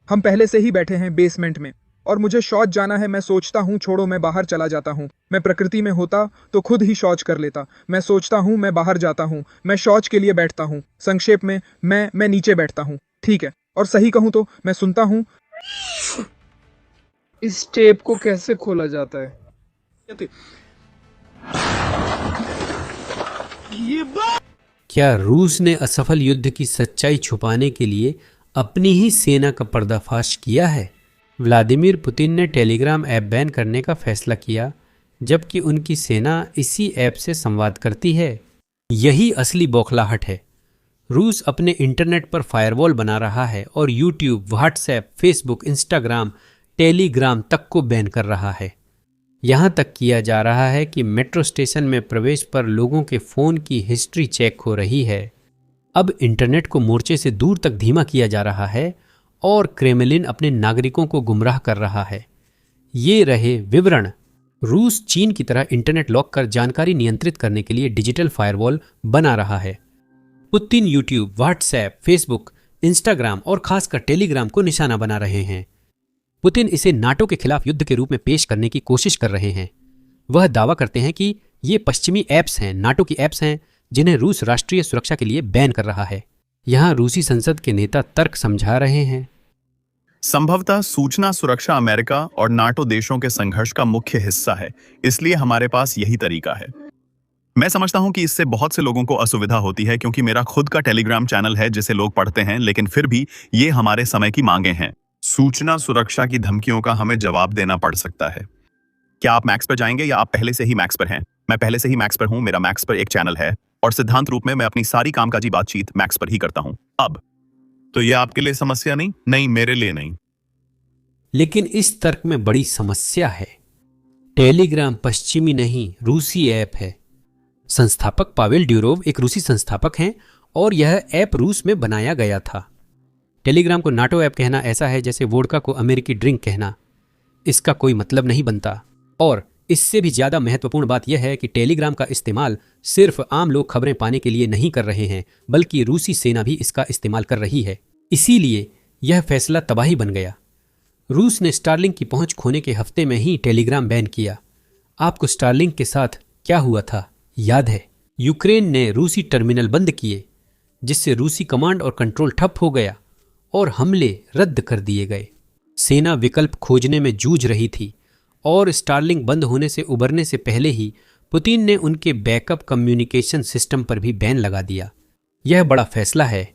हम पहले से ही बैठे हैं बेसमेंट में और मुझे शौच जाना है। मैं सोचता हूँ छोड़ो, मैं बाहर चला जाता हूँ। मैं प्रकृति में होता तो खुद ही शौच कर लेता। मैं सोचता हूँ मैं बाहर जाता हूँ, मैं शौच के लिए बैठता हूँ। संक्षेप में मैं नीचे बैठता हूँ, ठीक है। और सही कहूँ तो मैं सुनता हूँ। इस टेप को कैसे खोला जाता है? क्या रूस ने असफल युद्ध की सच्चाई छुपाने के लिए अपनी ही सेना का पर्दाफाश किया है? व्लादिमीर पुतिन ने टेलीग्राम ऐप बैन करने का फैसला किया, जबकि उनकी सेना इसी ऐप से संवाद करती है। यही असली बौखलाहट है। रूस अपने इंटरनेट पर फायरवॉल बना रहा है और YouTube, WhatsApp, Facebook, Instagram, Telegram तक को बैन कर रहा है। यहाँ तक किया जा रहा है कि मेट्रो स्टेशन में प्रवेश पर लोगों के फ़ोन की हिस्ट्री चेक हो रही है। अब इंटरनेट को मोर्चे से दूर तक धीमा किया जा रहा है और क्रेमलिन अपने नागरिकों को गुमराह कर रहा है। ये रहे विवरण। रूस चीन की तरह इंटरनेट लॉक कर जानकारी नियंत्रित करने के लिए डिजिटल फायरवॉल बना रहा है। Putin YouTube, WhatsApp, Facebook, Instagram और खासकर टेलीग्राम को निशाना बना रहे हैं। पुतिन इसे नाटो के खिलाफ युद्ध के रूप में पेश करने की कोशिश कर रहे हैं। वह दावा करते हैं कि ये पश्चिमी ऐप्स हैं, नाटो की ऐप्स हैं, जिन्हें रूस राष्ट्रीय सुरक्षा के लिए बैन कर रहा है। यहाँ रूसी संसद के नेता तर्क समझा रहे हैं। संभवतः सूचना सुरक्षा अमेरिका और नाटो देशों के संघर्ष का मुख्य हिस्सा है, इसलिए हमारे पास यही तरीका है। मैं समझता हूं कि इससे बहुत से लोगों को असुविधा होती है, क्योंकि मेरा खुद का टेलीग्राम चैनल है जिसे लोग पढ़ते हैं, लेकिन फिर भी ये हमारे समय की मांगे हैं। सूचना सुरक्षा की धमकियों का हमें जवाब देना पड़ सकता है। क्या आप मैक्स पर जाएंगे या आप पहले से ही मैक्स पर हैं? मैं पहले से ही मैक्स पर हूं। मेरा मैक्स पर एक चैनल है और सिद्धांत रूप में मैं अपनी सारी कामकाजी बातचीत मैक्स पर ही करता हूं। अब तो यह आपके लिए समस्या नहीं, मेरे लिए नहीं। लेकिन इस तर्क में बड़ी समस्या है। टेलीग्राम पश्चिमी नहीं, रूसी ऐप है। संस्थापक पावेल ड्यूरोव एक रूसी संस्थापक हैं और यह ऐप रूस में बनाया गया था। टेलीग्राम को नाटो ऐप कहना ऐसा है जैसे वोडका को अमेरिकी ड्रिंक कहना। इसका कोई मतलब नहीं बनता। और इससे भी ज्यादा महत्वपूर्ण बात यह है कि टेलीग्राम का इस्तेमाल सिर्फ आम लोग खबरें पाने के लिए नहीं कर रहे हैं, बल्कि रूसी सेना भी इसका इस्तेमाल कर रही है। इसीलिए यह फैसला तबाही बन गया। रूस ने स्टारलिंक की पहुंच खोने के हफ्ते में ही टेलीग्राम बैन किया। आपको स्टारलिंक के साथ क्या हुआ था याद है? यूक्रेन ने रूसी टर्मिनल बंद किए, जिससे रूसी कमांड और कंट्रोल ठप हो गया और हमले रद्द कर दिए गए। सेना विकल्प खोजने में जूझ रही थी और स्टारलिंक बंद होने से उबरने से पहले ही पुतिन ने उनके बैकअप कम्युनिकेशन सिस्टम पर भी बैन लगा दिया। यह बड़ा फैसला है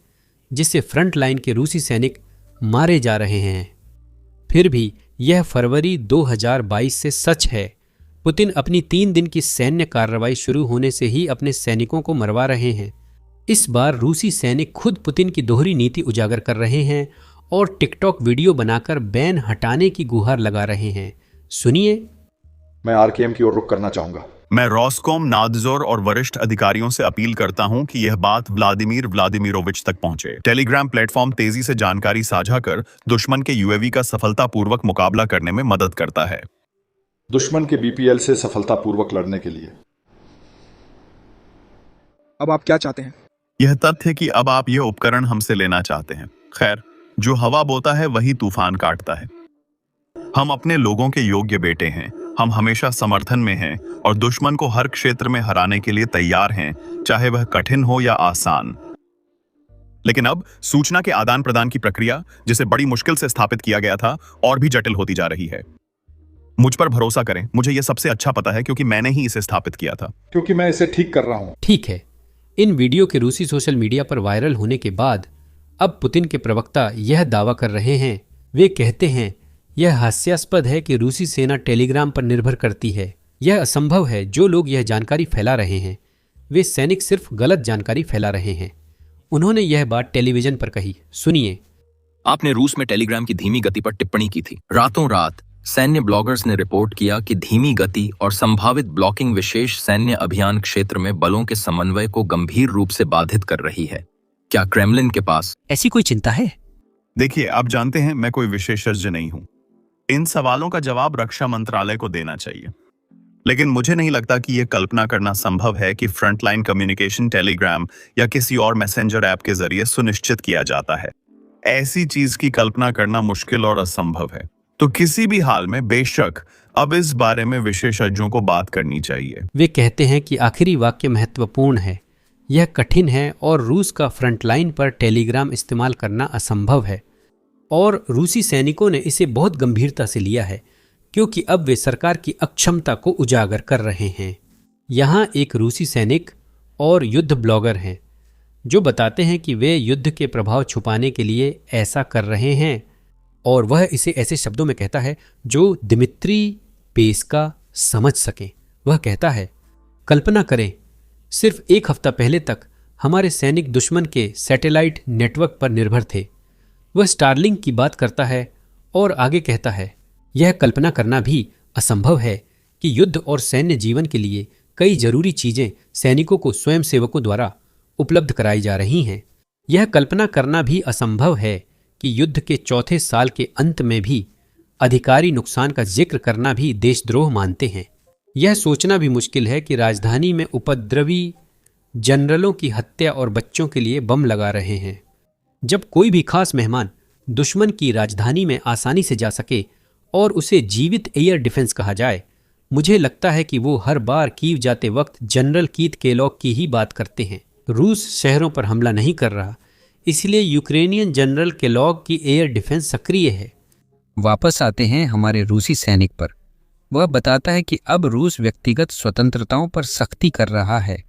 जिससे फ्रंट लाइन के रूसी सैनिक मारे जा रहे हैं। फिर भी यह फरवरी 2022 से सच है। पुतिन अपनी 3 दिन की सैन्य कार्रवाई शुरू होने से ही अपने सैनिकों को मरवा रहे हैं। इस बार रूसी सैनिक खुद पुतिन की दोहरी नीति उजागर कर रहे हैं और टिकटॉक वीडियो बनाकर बैन हटाने की गुहार लगा रहे हैं। सुनिए। मैं आरकेएम की ओर रुख करना चाहूंगा। मैं रॉसकॉम, नादजोर और वरिष्ठ अधिकारियों से अपील करता हूं कि यह बात व्लादिमीर व्लादिमीरोविच तक पहुंचे। टेलीग्राम प्लेटफॉर्म तेजी से जानकारी साझा कर दुश्मन के यूएवी का सफलतापूर्वक मुकाबला करने में मदद करता है। दुश्मन के बीपीएल से सफलतापूर्वक लड़ने के लिए। अब आप क्या चाहते हैं? यह तथ्य कि अब आप यह उपकरण हमसे लेना चाहते हैं। खैर, जो हवा बोता है वही तूफान काटता है। हम अपने लोगों के योग्य बेटे हैं। हम हमेशा समर्थन में हैं और दुश्मन को हर क्षेत्र में हराने के लिए तैयार हैं, चाहे वह कठिन हो या आसान। लेकिन अब सूचना के आदान प्रदान की प्रक्रिया, जिसे बड़ी मुश्किल से स्थापित किया गया था, और भी जटिल होती जा रही है। मुझ पर भरोसा करें, मुझे यह सबसे अच्छा पता है क्योंकि मैंने ही इसे स्थापित किया था। क्योंकि मैं इसे ठीक कर रहा हूं। ठीक है। इन वीडियो के रूसी सोशल मीडिया पर वायरल होने के बाद अब पुतिन के प्रवक्ता यह दावा कर रहे हैं। वे कहते हैं यह हास्यास्पद है कि रूसी सेना टेलीग्राम पर निर्भर करती है। यह असंभव है। जो लोग यह जानकारी फैला रहे हैं वे सैनिक सिर्फ गलत जानकारी फैला रहे हैं। उन्होंने यह बात टेलीविजन पर कही। सुनिए। आपने रूस में टेलीग्राम की धीमी गति पर टिप्पणी की थी। रातों रात सैन्य ब्लॉगर्स ने रिपोर्ट किया कि धीमी गति और संभावित ब्लॉकिंग विशेष सैन्य अभियान क्षेत्र में बलों के समन्वय को गंभीर रूप से बाधित कर रही है। क्या क्रेमलिन के पास ऐसी कोई चिंता है? देखिए, आप जानते हैं मैं कोई विशेषज्ञ नहीं हूं। इन सवालों का जवाब रक्षा मंत्रालय को देना चाहिए। लेकिन मुझे नहीं लगता कि यह कल्पना करना संभव है कि फ्रंटलाइन कम्युनिकेशन टेलीग्राम या किसी और मैसेंजर ऐप के जरिए सुनिश्चित किया जाता है। ऐसी चीज की कल्पना करना मुश्किल और असंभव है। तो किसी भी हाल में बेशक अब इस बारे में विशेषज्ञों को बात करनी चाहिए। वे कहते हैं कि आखिरी वाक्य महत्वपूर्ण है। यह कठिन है और रूस का फ्रंटलाइन पर टेलीग्राम इस्तेमाल करना असंभव है, और रूसी सैनिकों ने इसे बहुत गंभीरता से लिया है क्योंकि अब वे सरकार की अक्षमता को उजागर कर रहे हैं। यहाँ एक रूसी सैनिक और युद्ध ब्लॉगर हैं जो बताते हैं कि वे युद्ध के प्रभाव छुपाने के लिए ऐसा कर रहे हैं, और वह इसे ऐसे शब्दों में कहता है जो दिमित्री पेस्का समझ सकें। वह कहता है, कल्पना करें, सिर्फ एक हफ्ता पहले तक हमारे सैनिक दुश्मन के सैटेलाइट नेटवर्क पर निर्भर थे। वह स्टारलिंक की बात करता है और आगे कहता है, यह कल्पना करना भी असंभव है कि युद्ध और सैन्य जीवन के लिए कई जरूरी चीजें सैनिकों को स्वयंसेवकों द्वारा उपलब्ध कराई जा रही हैं। यह कल्पना करना भी असंभव है कि युद्ध के चौथे साल के अंत में भी अधिकारी नुकसान का जिक्र करना भी देशद्रोह मानते हैं। यह सोचना भी मुश्किल है कि राजधानी में उपद्रवी जनरलों की हत्या और बच्चों के लिए बम लगा रहे हैं। जब कोई भी खास मेहमान दुश्मन की राजधानी में आसानी से जा सके और उसे जीवित एयर डिफेंस कहा जाए, मुझे लगता है कि वो हर बार कीव जाते वक्त जनरल कीथ केलॉग की ही बात करते हैं। रूस शहरों पर हमला नहीं कर रहा, इसलिए यूक्रेनियन जनरल केलॉग की एयर डिफेंस सक्रिय है। वापस आते हैं हमारे रूसी सैनिक पर। वह बताता है कि अब रूस व्यक्तिगत स्वतंत्रताओं पर सख्ती कर रहा है।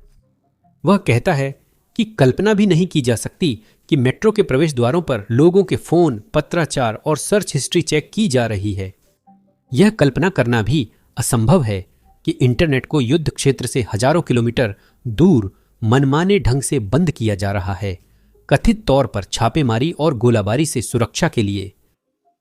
वह कहता है कि कल्पना भी नहीं की जा सकती कि मेट्रो के प्रवेश द्वारों पर लोगों के फोन, पत्राचार और सर्च हिस्ट्री चेक की जा रही है। यह कल्पना करना भी असंभव है कि इंटरनेट को युद्ध क्षेत्र से हजारों किलोमीटर दूर मनमाने ढंग से बंद किया जा रहा है, कथित तौर पर छापेमारी और गोलाबारी से सुरक्षा के लिए।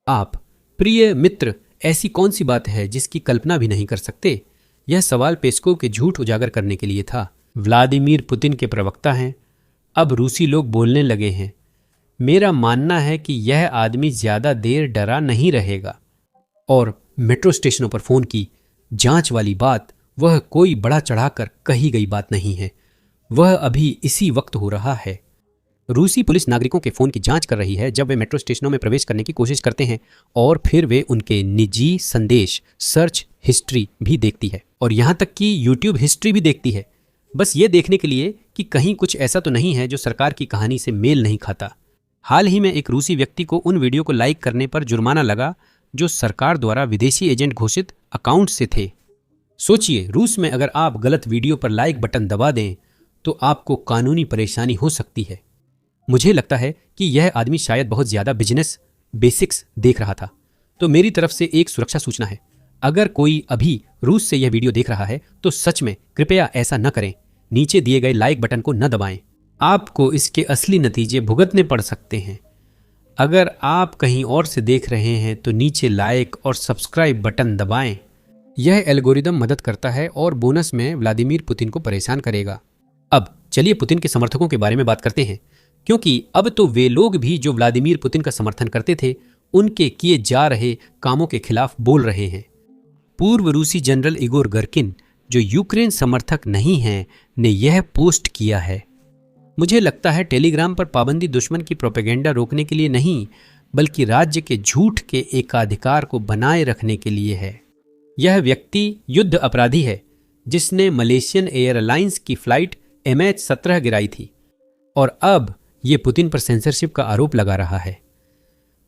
आप प्रिय मित्र, ऐसी कौन सी बात है जिसकी कल्पना भी नहीं कर सकते? यह सवाल पेस्कोव के झूठ उजागर करने के लिए था। व्लादिमीर पुतिन के प्रवक्ता हैं। अब रूसी लोग बोलने लगे हैं। मेरा मानना है कि यह आदमी ज्यादा देर डरा नहीं रहेगा। और मेट्रो स्टेशनों पर फोन की जांच वाली बात, वह कोई बड़ा चढ़ाकर कही गई बात नहीं है। वह अभी इसी वक्त हो रहा है। रूसी पुलिस नागरिकों के फोन की जांच कर रही है जब वे मेट्रो स्टेशनों में प्रवेश करने की कोशिश करते हैं, और फिर वे उनके निजी संदेश सर्च हिस्ट्री भी देखती है, और यहां तक कि यूट्यूब हिस्ट्री भी देखती है, बस ये देखने के लिए कि कहीं कुछ ऐसा तो नहीं है जो सरकार की कहानी से मेल नहीं खाता। हाल ही में एक रूसी व्यक्ति को उन वीडियो को लाइक करने पर जुर्माना लगा जो सरकार द्वारा विदेशी एजेंट घोषित अकाउंट से थे। सोचिए, रूस में अगर आप गलत वीडियो पर लाइक बटन दबा दें तो आपको कानूनी परेशानी हो सकती है। मुझे लगता है कि यह आदमी शायद बहुत ज्यादा बिजनेस बेसिक्स देख रहा था। तो मेरी तरफ से एक सुरक्षा सूचना है, अगर कोई अभी रूस से यह वीडियो देख रहा है तो सच में कृपया ऐसा न करें। नीचे दिए गए लाइक बटन को न दबाएं, आपको इसके असली नतीजे भुगतने पड़ सकते हैं। अगर आप कहीं और से देख रहे हैं तो नीचे लाइक और सब्सक्राइब बटन दबाएं। यह एल्गोरिदम मदद करता है और बोनस में व्लादिमीर पुतिन को परेशान करेगा। अब चलिए पुतिन के समर्थकों के बारे में बात करते हैं, क्योंकि अब तो वे लोग भी जो व्लादिमीर पुतिन का समर्थन करते थे उनके किए जा रहे कामों के खिलाफ बोल रहे हैं। पूर्व रूसी जनरल इगोर गर्किन, जो यूक्रेन समर्थक नहीं हैं, ने यह पोस्ट किया है। मुझे लगता है टेलीग्राम पर पाबंदी दुश्मन की प्रोपेगेंडा रोकने के लिए नहीं, बल्कि राज्य के झूठ के एकाधिकार को बनाए रखने के लिए है। यह व्यक्ति युद्ध अपराधी है जिसने मलेशियन एयरलाइंस की फ्लाइट MH17 गिराई थी, और अब ये पुतिन पर सेंसरशिप का आरोप लगा रहा है।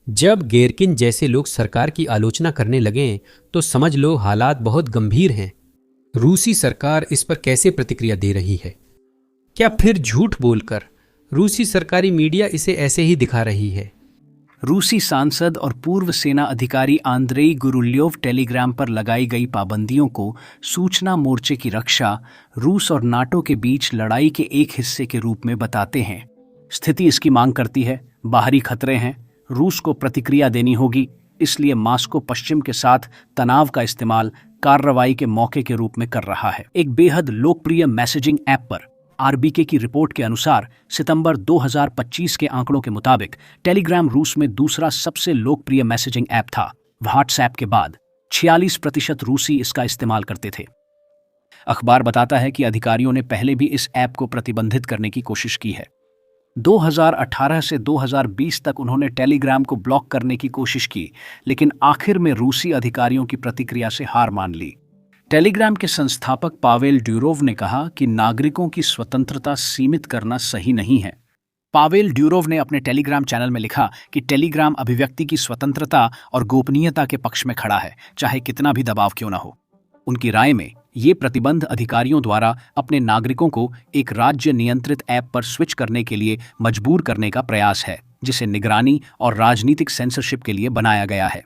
जब गेरकिन जैसे लोग सरकार की आलोचना करने लगें तो समझ लो हालात बहुत गंभीर हैं। रूसी सरकार इस पर कैसे प्रतिक्रिया दे रही है? क्या फिर झूठ बोलकर रूसी सरकारी मीडिया इसे ऐसे ही दिखा रही है? रूसी सांसद और पूर्व सेना अधिकारी आंद्रेई गुरुल्योव टेलीग्राम पर लगाई गई पाबंदियों को सूचना मोर्चे की रक्षा, रूस और नाटो के बीच लड़ाई के एक हिस्से के रूप में बताते हैं। स्थिति इसकी मांग करती है, बाहरी खतरे हैं, रूस को प्रतिक्रिया देनी होगी, इसलिए मास्को पश्चिम के साथ तनाव का इस्तेमाल कार्रवाई के मौके के रूप में कर रहा है। एक बेहद लोकप्रिय मैसेजिंग ऐप पर आरबीके की रिपोर्ट के अनुसार सितंबर 2025 के आंकड़ों के मुताबिक टेलीग्राम रूस में दूसरा सबसे लोकप्रिय मैसेजिंग ऐप था। व्हाट्सएप के बाद 46% रूसी इसका इस्तेमाल करते थे। अखबार बताता है कि अधिकारियों ने पहले भी इस ऐप को प्रतिबंधित करने की कोशिश की है। 2018 से 2020 तक उन्होंने टेलीग्राम को ब्लॉक करने की कोशिश की, लेकिन आखिर में रूसी अधिकारियों की प्रतिक्रिया से हार मान ली। टेलीग्राम के संस्थापक पावेल ड्यूरोव ने कहा कि नागरिकों की स्वतंत्रता सीमित करना सही नहीं है। पावेल ड्यूरोव ने अपने टेलीग्राम चैनल में लिखा कि टेलीग्राम अभिव्यक्ति की स्वतंत्रता और गोपनीयता के पक्ष में खड़ा है, चाहे कितना भी दबाव क्यों न हो। उनकी राय में ये प्रतिबंध अधिकारियों द्वारा अपने नागरिकों को एक राज्य नियंत्रित ऐप पर स्विच करने के लिए मजबूर करने का प्रयास है, जिसे निगरानी और राजनीतिक सेंसरशिप के लिए बनाया गया है।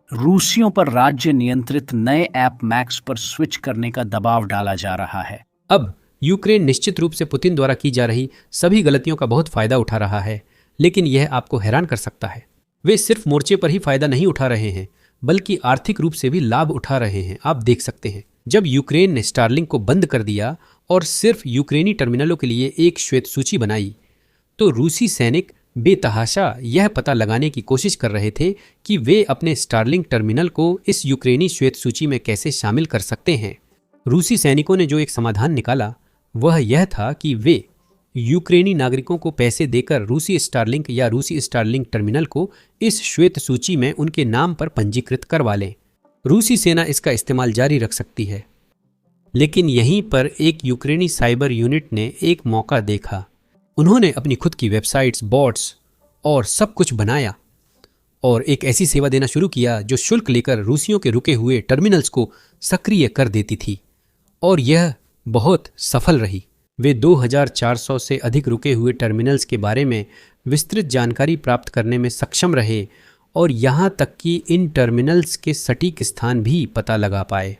रूसियों पर राज्य नियंत्रित नए ऐप मैक्स पर स्विच करने का दबाव डाला जा रहा है। अब यूक्रेन निश्चित रूप से पुतिन द्वारा की जा रही सभी गलतियों का बहुत फायदा उठा रहा है, लेकिन यह आपको हैरान कर सकता है। वे सिर्फ मोर्चे पर ही फायदा नहीं उठा रहे हैं, बल्कि आर्थिक रूप से भी लाभ उठा रहे हैं। आप देख सकते हैं, जब यूक्रेन ने स्टारलिंक को बंद कर दिया और सिर्फ यूक्रेनी टर्मिनलों के लिए एक श्वेत सूची बनाई, तो रूसी सैनिक बेतहाशा यह पता लगाने की कोशिश कर रहे थे कि वे अपने स्टारलिंक टर्मिनल को इस यूक्रेनी श्वेत सूची में कैसे शामिल कर सकते हैं। रूसी सैनिकों ने जो एक समाधान निकाला वह यह था कि वे यूक्रेनी नागरिकों को पैसे देकर रूसी स्टारलिंक या रूसी स्टारलिंक टर्मिनल को इस श्वेत सूची में उनके नाम पर पंजीकृत करवा लें। रूसी सेना इसका इस्तेमाल जारी रख सकती है, लेकिन यहीं पर एक यूक्रेनी साइबर यूनिट ने एक मौका देखा। उन्होंने अपनी खुद की वेबसाइट्स, बॉट्स और सब कुछ बनाया और एक ऐसी सेवा देना शुरू किया जो शुल्क लेकर रूसियों के रुके हुए टर्मिनल्स को सक्रिय कर देती थी, और यह बहुत सफल रही। वे 2400 से अधिक रुके हुए टर्मिनल्स के बारे में विस्तृत जानकारी प्राप्त करने में सक्षम रहे और यहाँ तक कि इन टर्मिनल्स के सटीक स्थान भी पता लगा पाए।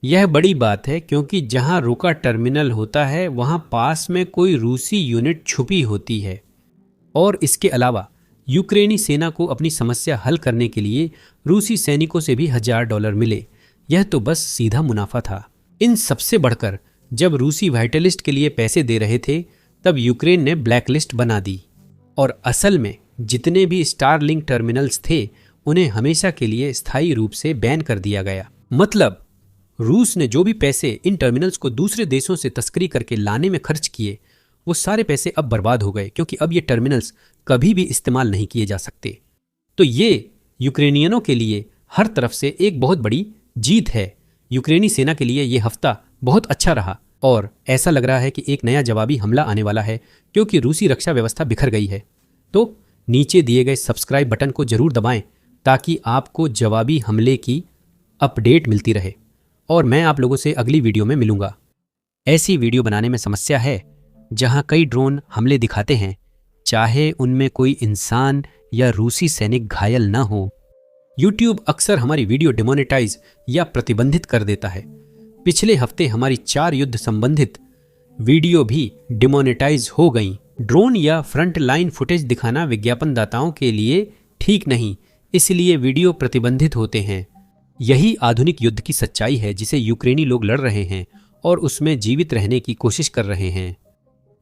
यह बड़ी बात है, क्योंकि जहाँ रुका टर्मिनल होता है वहाँ पास में कोई रूसी यूनिट छुपी होती है। और इसके अलावा यूक्रेनी सेना को अपनी समस्या हल करने के लिए रूसी सैनिकों से भी $1000 मिले। यह तो बस सीधा मुनाफा था। इन सबसे बढ़कर जब रूसी वाइटलिस्ट के लिए पैसे दे रहे थे, तब यूक्रेन ने ब्लैकलिस्ट बना दी और असल में जितने भी स्टारलिंक टर्मिनल्स थे उन्हें हमेशा के लिए स्थायी रूप से बैन कर दिया गया। मतलब रूस ने जो भी पैसे इन टर्मिनल्स को दूसरे देशों से तस्करी करके लाने में खर्च किए, वो सारे पैसे अब बर्बाद हो गए, क्योंकि अब ये टर्मिनल्स कभी भी इस्तेमाल नहीं किए जा सकते। तो ये यूक्रेनियनों के लिए हर तरफ से एक बहुत बड़ी जीत है। यूक्रेनी सेना के लिए ये हफ्ता बहुत अच्छा रहा और ऐसा लग रहा है कि एक नया जवाबी हमला आने वाला है, क्योंकि रूसी रक्षा व्यवस्था बिखर गई है। तो नीचे दिए गए सब्सक्राइब बटन को जरूर दबाएं ताकि आपको जवाबी हमले की अपडेट मिलती रहे, और मैं आप लोगों से अगली वीडियो में मिलूंगा। ऐसी वीडियो बनाने में समस्या है जहां कई ड्रोन हमले दिखाते हैं, चाहे उनमें कोई इंसान या रूसी सैनिक घायल ना हो। YouTube अक्सर हमारी वीडियो डिमोनेटाइज या प्रतिबंधित कर देता है। पिछले हफ्ते हमारी 4 युद्ध संबंधित वीडियो भी डिमोनेटाइज हो गईं। ड्रोन या फ्रंट लाइन फुटेज दिखाना विज्ञापनदाताओं के लिए ठीक नहीं, इसलिए वीडियो प्रतिबंधित होते हैं। यही आधुनिक युद्ध की सच्चाई है जिसे यूक्रेनी लोग लड़ रहे हैं और उसमें जीवित रहने की कोशिश कर रहे हैं।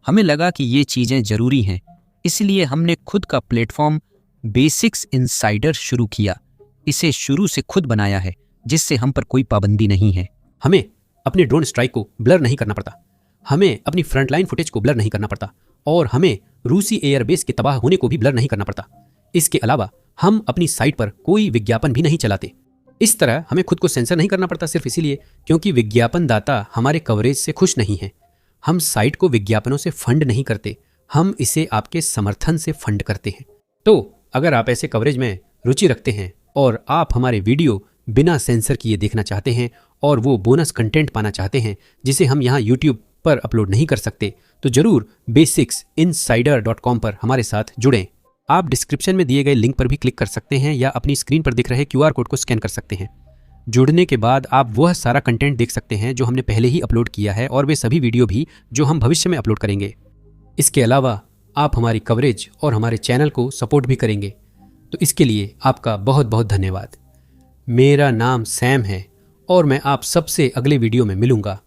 हमें लगा कि ये चीज़ें ज़रूरी हैं, इसलिए हमने खुद का प्लेटफॉर्म बेसिक्स इनसाइडर शुरू किया। इसे शुरू से खुद बनाया है, जिससे हम पर कोई पाबंदी नहीं है। हमें अपने ड्रोन स्ट्राइक को ब्लर नहीं करना पड़ता, हमें अपनी फ्रंटलाइन फुटेज को ब्लर नहीं करना पड़ता, और हमें रूसी एयरबेस के तबाह होने को भी ब्लर नहीं करना पड़ता। इसके अलावा हम अपनी साइट पर कोई विज्ञापन भी नहीं चलाते। इस तरह हमें खुद को सेंसर नहीं करना पड़ता, सिर्फ इसीलिए क्योंकि विज्ञापनदाता हमारे कवरेज से खुश नहीं हैं। हम साइट को विज्ञापनों से फंड नहीं करते, हम इसे आपके समर्थन से फंड करते हैं। तो अगर आप ऐसे कवरेज में रुचि रखते हैं और आप हमारे वीडियो बिना सेंसर किए देखना चाहते हैं और वो बोनस कंटेंट पाना चाहते हैं जिसे हम यहाँ YouTube पर अपलोड नहीं कर सकते, तो जरूर basicsinsider.com पर हमारे साथ जुड़ें। आप डिस्क्रिप्शन में दिए गए लिंक पर भी क्लिक कर सकते हैं या अपनी स्क्रीन पर दिख रहे QR कोड को स्कैन कर सकते हैं। जुड़ने के बाद आप वह सारा कंटेंट देख सकते हैं जो हमने पहले ही अपलोड किया है, और वे सभी वीडियो भी जो हम भविष्य में अपलोड करेंगे। इसके अलावा आप हमारी कवरेज और हमारे चैनल को सपोर्ट भी करेंगे, तो इसके लिए आपका बहुत बहुत धन्यवाद। मेरा नाम सैम है और मैं आप सबसे अगले वीडियो में मिलूंगा।